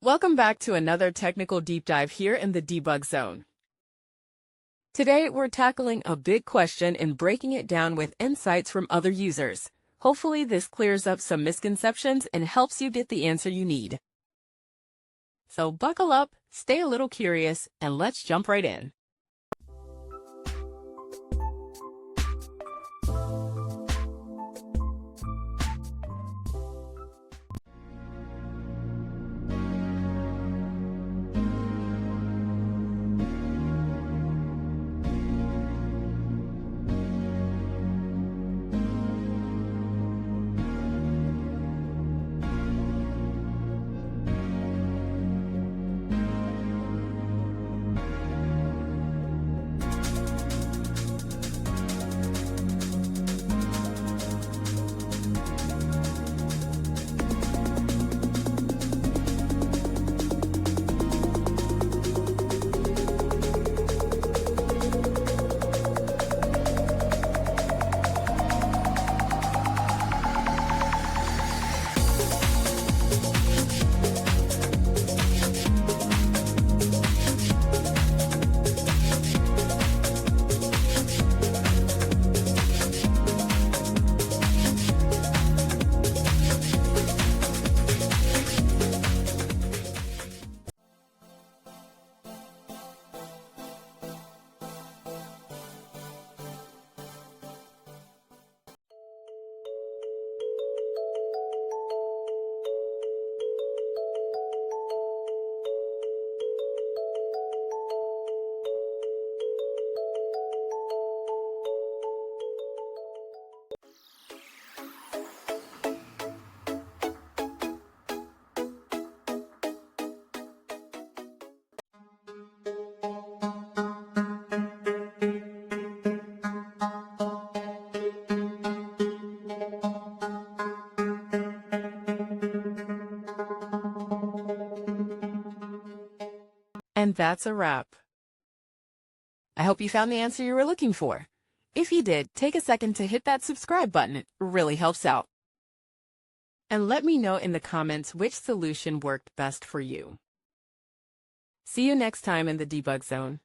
Welcome back to another technical deep dive here in the debug zone. Today, we're tackling a big question and breaking it down with insights from other users. Hopefully, this clears up some misconceptions and helps you get the answer you need. So buckle up, stay a little curious, and let's jump right in. And that's a wrap. I hope you found the answer you were looking for. If you did, take a second to hit that subscribe button. It really helps out. And let me know in the comments which solution worked best for you. See you next time in the debug zone.